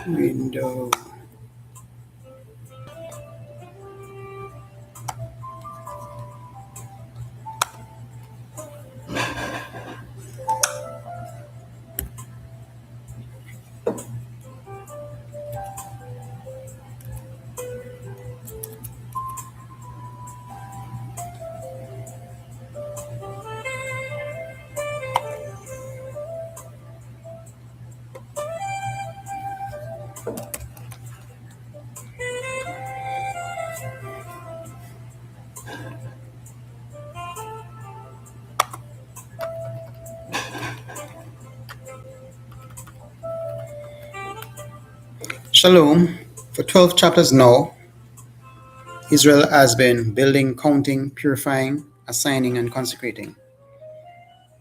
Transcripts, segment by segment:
Window. Shalom. For 12 chapters now, Israel has been building, counting, purifying, assigning, and consecrating.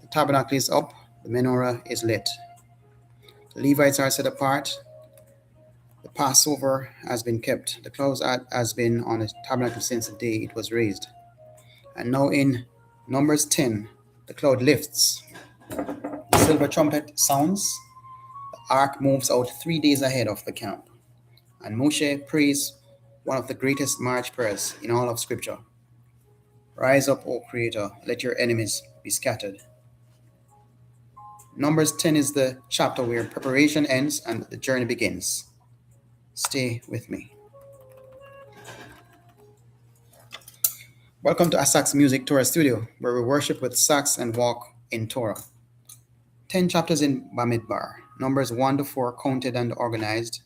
The tabernacle is up, the menorah is lit. The Levites are set apart. The Passover has been kept. The cloud has been on the tabernacle since the day it was raised. And now in Numbers 10, the cloud lifts. The silver trumpet sounds. The ark moves out 3 days ahead of the camp. And Moshe prays one of the greatest march prayers in all of Scripture. Rise up, O Creator, let your enemies be scattered. Numbers 10 is the chapter where preparation ends and the journey begins. Stay with me. Welcome to AsahxMusic Torah Studio, where we worship with sax and walk in Torah. 10 chapters in Bamid. Numbers 1 to 4 counted and organized.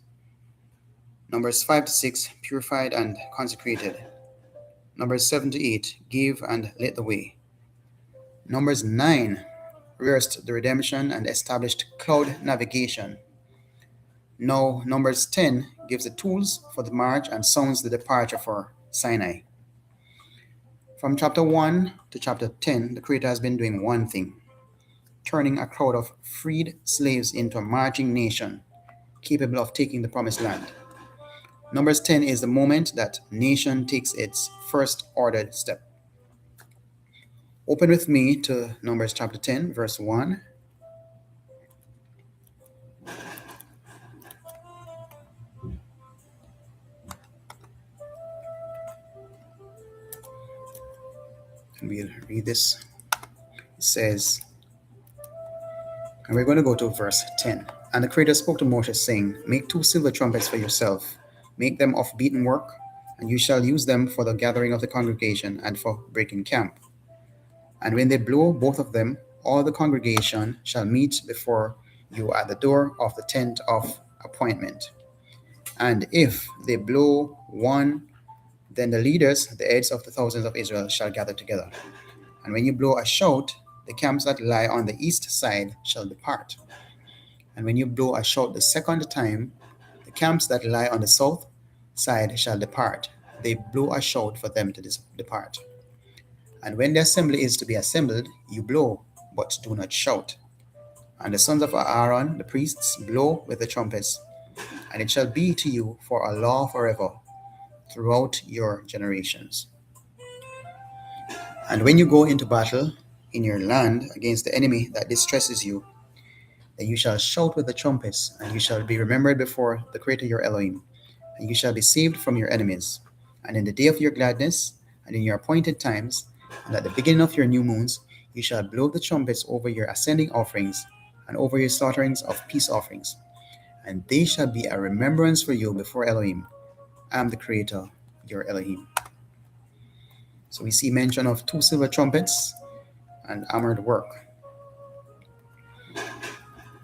Numbers 5 to 6 purified and consecrated. Numbers 7 to 8 give and lit the way. Numbers 9 rehearsed the redemption and established cloud navigation. Now Numbers 10 gives the tools for the march and sounds the departure for Sinai. From chapter 1 to chapter 10, the Creator has been doing one thing: turning a crowd of freed slaves into a marching nation capable of taking the promised land. Numbers 10 is the moment that nation takes its first ordered step. Open with me to Numbers chapter 10, verse 1. And we'll read this. It says, and we're going to go to verse 10. And the Creator spoke to Moshe, saying, make 2 silver trumpets for yourself. Make them of beaten work, and you shall use them for the gathering of the congregation and for breaking camp. And when they blow both of them, all the congregation shall meet before you at the door of the tent of appointment. And if they blow one, then the leaders, the heads of the thousands of Israel, shall gather together. And when you blow a shout, the camps that lie on the east side shall depart. And when you blow a shout the second time, the camps that lie on the south side shall depart. They blow a shout for them to depart. And when the assembly is to be assembled, you blow, but do not shout. And the sons of Aaron, the priests, blow with the trumpets, and it shall be to you for a law forever throughout your generations. And when you go into battle in your land against the enemy that distresses you, then you shall shout with the trumpets, and you shall be remembered before the Creator your Elohim, and you shall be saved from your enemies. And in the day of your gladness, and in your appointed times, and at the beginning of your new moons, you shall blow the trumpets over your ascending offerings, and over your slaughterings of peace offerings. And they shall be a remembrance for you before Elohim. I am the Creator, your Elohim. So we see mention of 2 silver trumpets and armored work.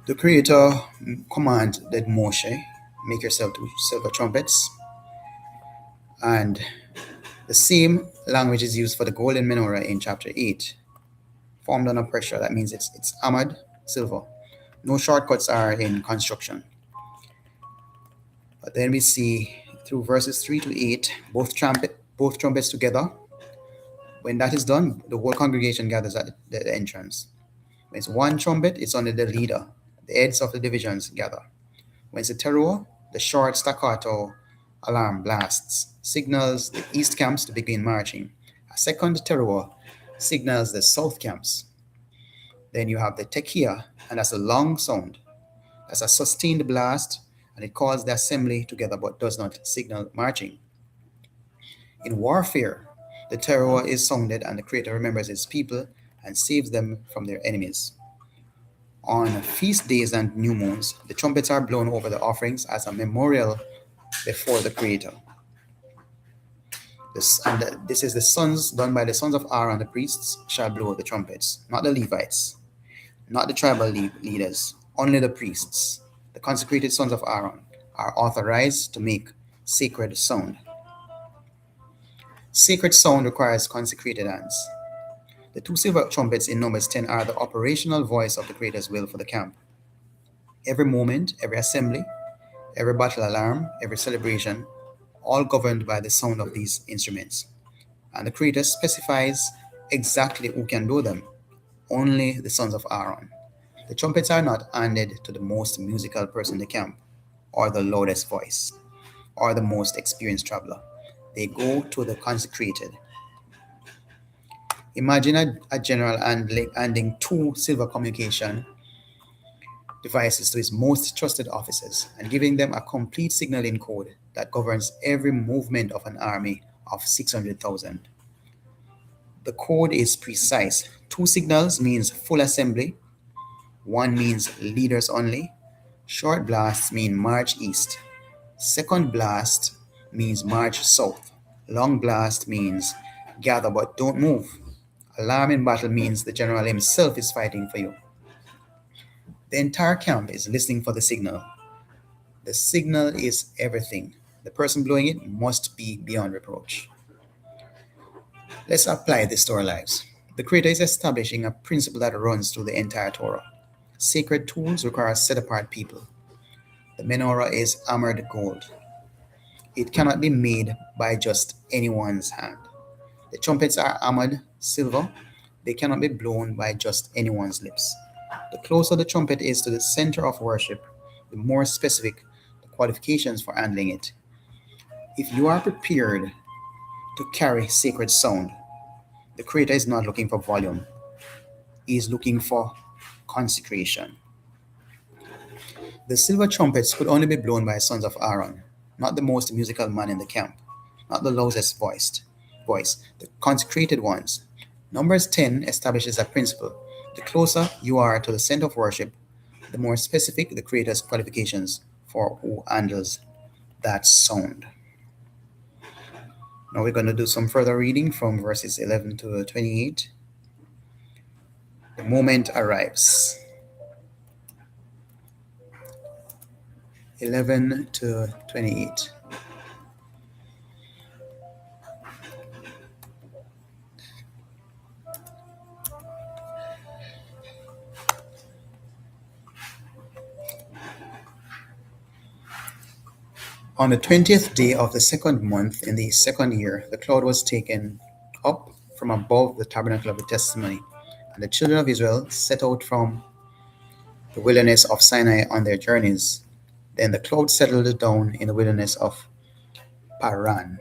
The Creator commanded Moshe, make yourself 2 silver trumpets. And the same language is used for the golden menorah in chapter 8. Formed under pressure, that means it's armored silver. No shortcuts are in construction. But then we see through verses 3 to 8, both trumpets together. When that is done, the whole congregation gathers at the entrance. When it's one trumpet, it's under the leader. The heads of the divisions gather. When it's a teruah, the short staccato alarm blasts, signals the east camps to begin marching. A second teruah signals the south camps. Then you have the tekiah, and that's a long sound. That's a sustained blast, and it calls the assembly together but does not signal marching. In warfare, the terror is sounded and the Creator remembers his people and saves them from their enemies. On feast days and new moons, the trumpets are blown over the offerings as a memorial before the Creator. This is the sons done by the sons of Aaron, the priests, shall blow the trumpets, not the Levites, not the tribal leaders, only the priests. The consecrated sons of Aaron are authorized to make sacred sound. Sacred sound requires consecrated hands. The two silver trumpets in Numbers 10 are the operational voice of the Creator's will for the camp. Every moment, every assembly, every battle alarm, every celebration, all governed by the sound of these instruments. And the Creator specifies exactly who can blow them, only the sons of Aaron. The trumpets are not handed to the most musical person in the camp, or the loudest voice, or the most experienced traveler. They go to the consecrated. Imagine a general handing two silver communication devices to his most trusted officers and giving them a complete signaling code that governs every movement of an army of 600,000. The code is precise. Two signals means full assembly, one means leaders only, short blasts mean march east, second blast means march south, long blast means gather but don't move. Alarm in battle means the general himself is fighting for you. The entire camp is listening for the signal. The signal is everything. The person blowing it must be beyond reproach. Let's apply this to our lives. The Creator is establishing a principle that runs through the entire Torah. Sacred tools require set apart people. The menorah is armored gold. It cannot be made by just anyone's hand. The trumpets are armored silver. They cannot be blown by just anyone's lips. The closer the trumpet is to the center of worship, the more specific the qualifications for handling it. If you are prepared to carry sacred sound, the Creator is not looking for volume. He is looking for consecration. The silver trumpets could only be blown by sons of Aaron, not the most musical man in the camp, not the loudest voice, the consecrated ones. Numbers 10 establishes a principle. The closer you are to the center of worship, the more specific the Creator's qualifications for who handles that sound. Now we're going to do some further reading from verses 11 to 28. The moment arrives. 11 to 28. On the 20th day of the second month in the second year, the cloud was taken up from above the tabernacle of the testimony, and the children of Israel set out from the wilderness of Sinai on their journeys. Then the cloud settled down in the wilderness of Paran.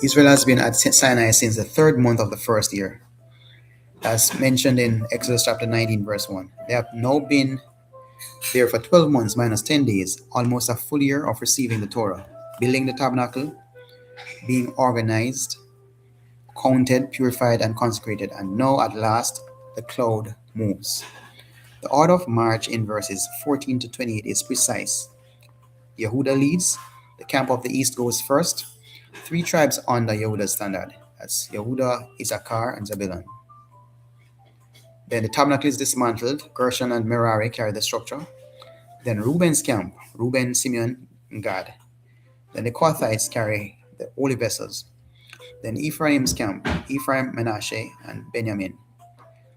Israel has been at Sinai since the third month of the first year, as mentioned in Exodus chapter 19, verse 1. They have now been there for 12 months minus 10 days, almost a full year of receiving the Torah, building the tabernacle, being organized, counted, purified, and consecrated, and now at last the cloud moves. The order of march in verses 14 to 28 is precise. Yehuda leads, the camp of the east goes first, 3 tribes under Yehuda's standard. That's Yehuda, Issachar, and Zebulun. Then the tabernacle is dismantled. Gershon and Merari carry the structure. Then Reuben's camp, Reuben, Simeon, and Gad. Then the Kohathites carry the holy vessels. Then Ephraim's camp, Ephraim, Manasseh, and Benjamin.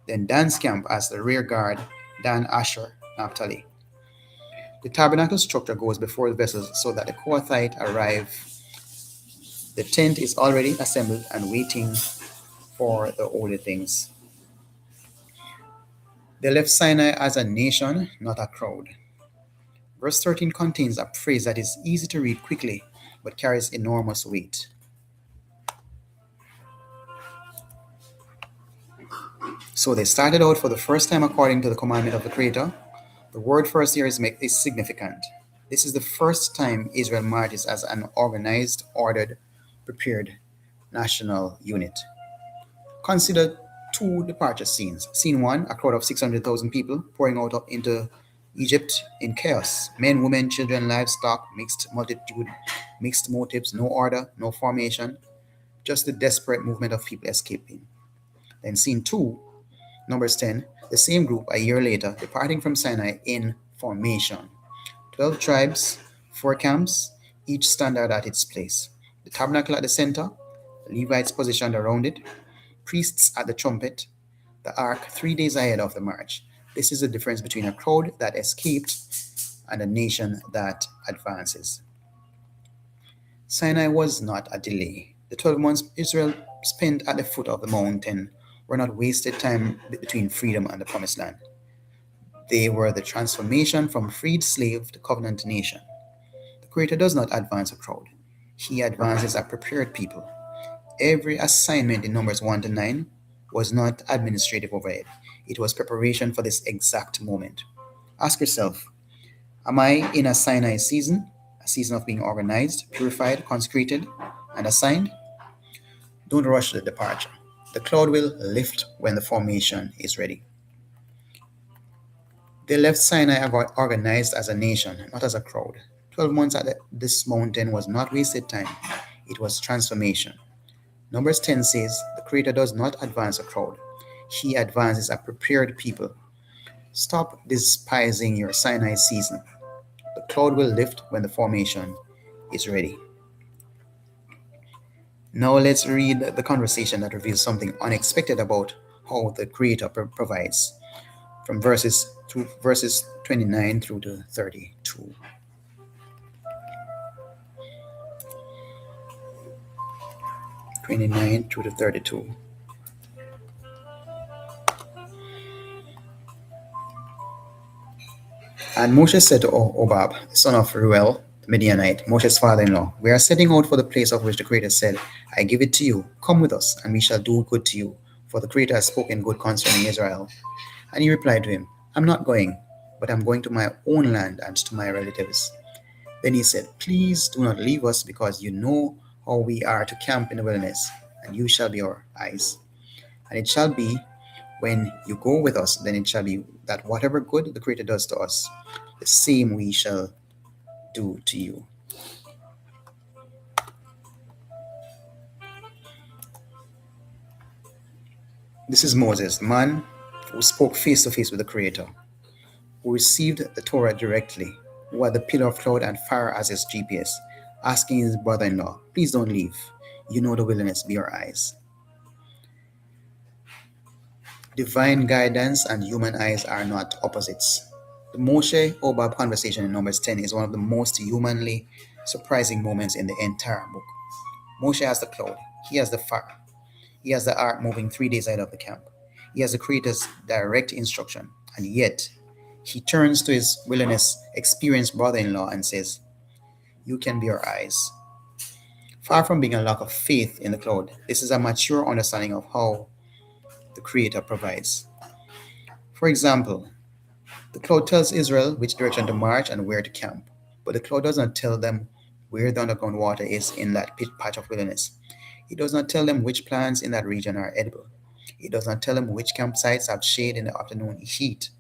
Then Dan's camp as the rear guard, Dan, Asher, Naphtali. The tabernacle structure goes before the vessels so that the Kohathite arrive. The tent is already assembled and waiting for the holy things. They left Sinai as a nation, not a crowd. Verse 13 contains a phrase that is easy to read quickly, but carries enormous weight. So they started out for the first time according to the commandment of the Creator. The word first here is significant. This is the first time Israel marches as an organized, ordered, prepared national unit. Consider two departure scenes. Scene one, a crowd of 600,000 people pouring out into Egypt in chaos. Men, women, children, livestock, mixed multitude, mixed motives, no order, no formation, just the desperate movement of people escaping. Then scene two, Numbers 10, the same group a year later departing from Sinai in formation. 12 tribes, 4 camps, each standard at its place. The tabernacle at the center, the Levites positioned around it, priests at the trumpet, the ark 3 days ahead of the march. This is the difference between a crowd that escaped and a nation that advances. Sinai was not a delay. The 12 months Israel spent at the foot of the mountain were not wasted time between freedom and the promised land. They were the transformation from freed slave to covenant nation. The Creator does not advance a crowd. He advances a prepared people. Every assignment in Numbers 1 to 9 was not administrative overhead. It was preparation for this exact moment. Ask yourself, am I in a Sinai season? A season of being organized, purified, consecrated, and assigned? Don't rush the departure. The cloud will lift when the formation is ready. They left Sinai organized as a nation, not as a crowd. 12 months at this mountain was not wasted time. It was transformation. Numbers 10 says, the Creator does not advance a crowd. He advances a prepared people. Stop despising your Sinai season. The cloud will lift when the formation is ready. Now let's read the conversation that reveals something unexpected about how the Creator provides from verses 29 through to 32. And Moshe said to Obab, son of Ruel, the Midianite, Moshe's father-in-law, we are setting out for the place of which the Creator said, I give it to you. Come with us, and we shall do good to you. For the Creator has spoken good concerning Israel. And he replied to him, I'm not going, but I'm going to my own land and to my relatives. Then he said, please do not leave us, because you know how we are to camp in the wilderness, and you shall be our eyes. And it shall be, when you go with us, then it shall be that whatever good the Creator does to us, the same we shall do to you. This is Moses, the man who spoke face to face with the Creator, who received the Torah directly, who had the pillar of cloud and fire as his GPS, asking his brother-in-law, please don't leave. You know the wilderness, be our eyes. Divine guidance and human eyes are not opposites. The Moshe-Obab conversation in Numbers 10 is one of the most humanly surprising moments in the entire book. Moshe has the cloud, he has the fire, he has the ark moving 3 days ahead of the camp, he has the Creator's direct instruction, and yet he turns to his wilderness experienced brother-in-law and says, you can be our eyes. Far from being a lack of faith in the cloud, this is a mature understanding of how the Creator provides. For example, the cloud tells Israel which direction to march and where to camp, but the cloud does not tell them where the underground water is in that patch of wilderness. It does not tell them which plants in that region are edible. It does not tell them which campsites have shade in the afternoon heat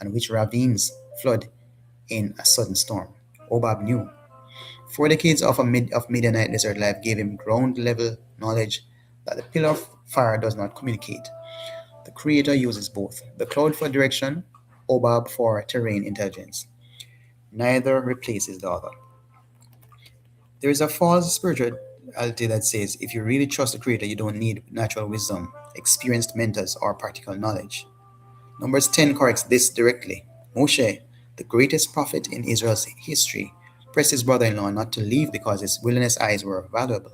and which ravines flood in a sudden storm. Obab knew. 4 decades of Midianite desert life gave him ground-level knowledge that the pillar of fire does not communicate. The Creator uses both, the cloud for direction, Obab for terrain intelligence. Neither replaces the other. There is a false spirituality that says if you really trust the Creator, you don't need natural wisdom, experienced mentors, or practical knowledge. Numbers 10 corrects this directly. Moshe, the greatest prophet in Israel's history, pressed his brother-in-law not to leave because his wilderness eyes were valuable.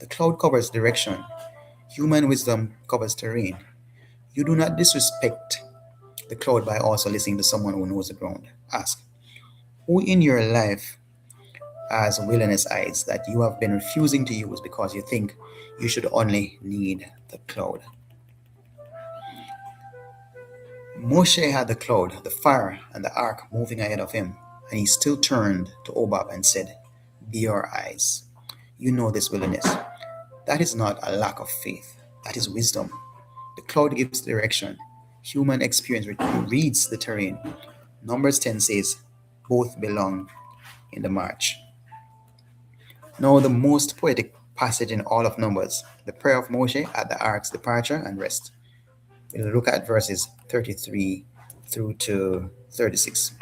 The cloud covers direction. Human wisdom covers terrain. You do not disrespect the cloud by also listening to someone who knows the ground. Ask, who in your life has wilderness eyes that you have been refusing to use because you think you should only need the cloud? Moshe had the cloud, the fire, and the ark moving ahead of him, and he still turned to Obab and said, Be your eyes. You know this wilderness. That is not a lack of faith, that is wisdom. The cloud gives direction. Human experience reads the terrain. Numbers 10 says, both belong in the march. Now, the most poetic passage in all of Numbers, the prayer of Moshe at the ark's departure and rest. We'll look at verses 33 through to 36.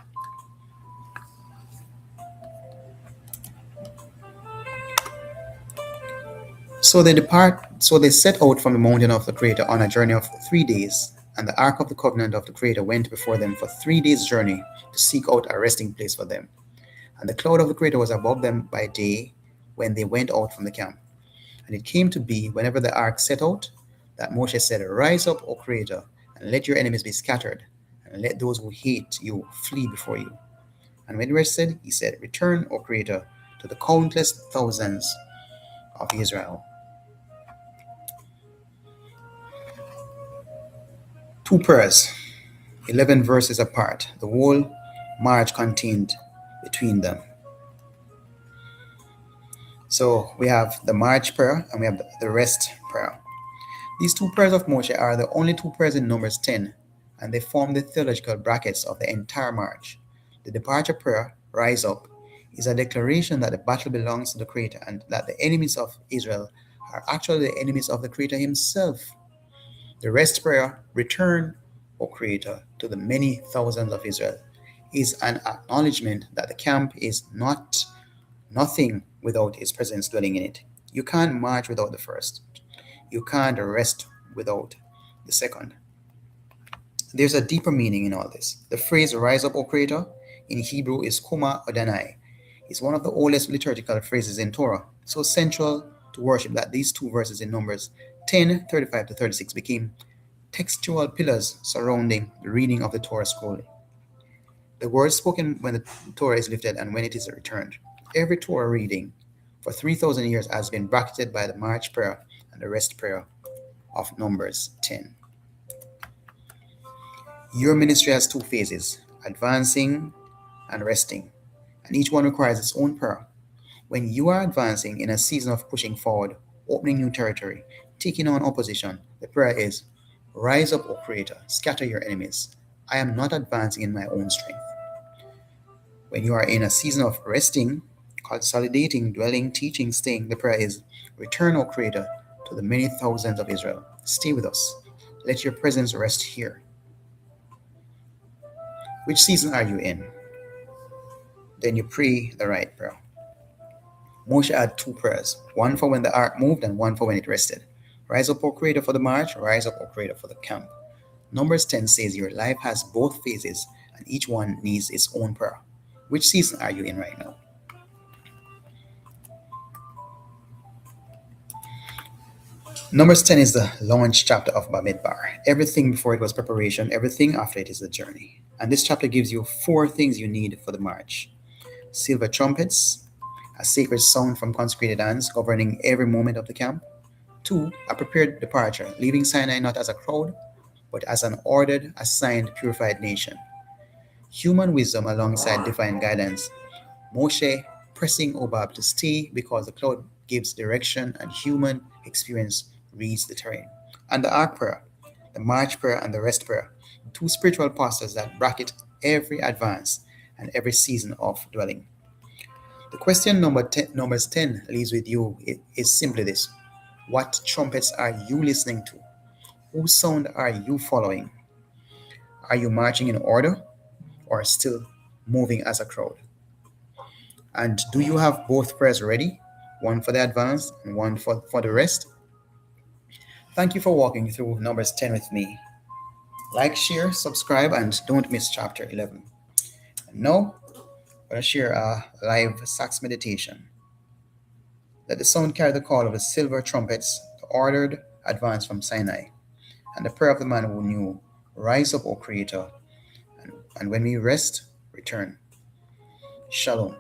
So they set out from the mountain of the Creator on a journey of 3 days, and the ark of the covenant of the Creator went before them for 3 days' journey to seek out a resting place for them. And the cloud of the Creator was above them by day when they went out from the camp. And it came to be, whenever the ark set out, that Moshe said, Rise up, O Creator, and let your enemies be scattered, and let those who hate you flee before you. And when he rested, he said, Return, O Creator, to the countless thousands of Israel. 2 prayers, 11 verses apart, the whole march contained between them. So we have the march prayer and we have the rest prayer. These 2 prayers of Moshe are the only 2 prayers in Numbers 10, and they form the theological brackets of the entire march. The departure prayer, Rise Up, is a declaration that the battle belongs to the Creator and that the enemies of Israel are actually the enemies of the Creator himself. The rest prayer, Return, O Creator, to the many thousands of Israel, is an acknowledgement that the camp is nothing without his presence dwelling in it. You can't march without the first. You can't rest without the second. There's a deeper meaning in all this. The phrase Rise Up, O Creator in Hebrew is Kuma Adonai. It's one of the oldest liturgical phrases in Torah, so central to worship that these 2 verses in Numbers 10:35 to 36 became textual pillars surrounding the reading of the Torah scroll. The words spoken when the Torah is lifted and when it is returned. Every Torah reading for 3,000 years has been bracketed by the march prayer and the rest prayer of Numbers 10. Your ministry has 2 phases, advancing and resting, and each one requires its own prayer. When you are advancing in a season of pushing forward, opening new territory, taking on opposition, the prayer is, Rise up, O Creator, scatter your enemies. I am not advancing in my own strength. When you are in a season of resting, consolidating, dwelling, teaching, staying, the prayer is, Return, O Creator, to the many thousands of Israel. Stay with us. Let your presence rest here. Which season are you in? Then you pray the right prayer. Moshe had 2 prayers, one for when the ark moved and one for when it rested. Rise up, O Creator, for the march, rise up, O Creator, for the camp. Numbers 10 says your life has both phases and each one needs its own prayer. Which season are you in right now? Numbers 10 is the launch chapter of Bamid. Everything before it was preparation, everything after it is the journey. And this chapter gives you 4 things you need for the march. Silver trumpets, a sacred sound from consecrated hands governing every moment of the camp. 2, a prepared departure, leaving Sinai not as a crowd, but as an ordered, assigned, purified nation. Human wisdom alongside divine guidance. Moshe pressing Obab to stay because the cloud gives direction and human experience reads the terrain. And the ark prayer, the march prayer, and the rest prayer, 2 spiritual pastors that bracket every advance and every season of dwelling. The question Numbers 10 leaves with you is simply this. What trumpets are you listening to? Whose sound are you following? Are you marching in order or still moving as a crowd? And do you have both prayers ready? One for the advance and one for the rest? Thank you for walking through Numbers 10 with me. Like, share, subscribe, and don't miss chapter 11. And now, I'm going to share a live sax meditation. Let the sound carry the call of the silver trumpets, the ordered advance from Sinai, and the prayer of the man who knew, Rise up, O Creator, and when we rest, return. Shalom.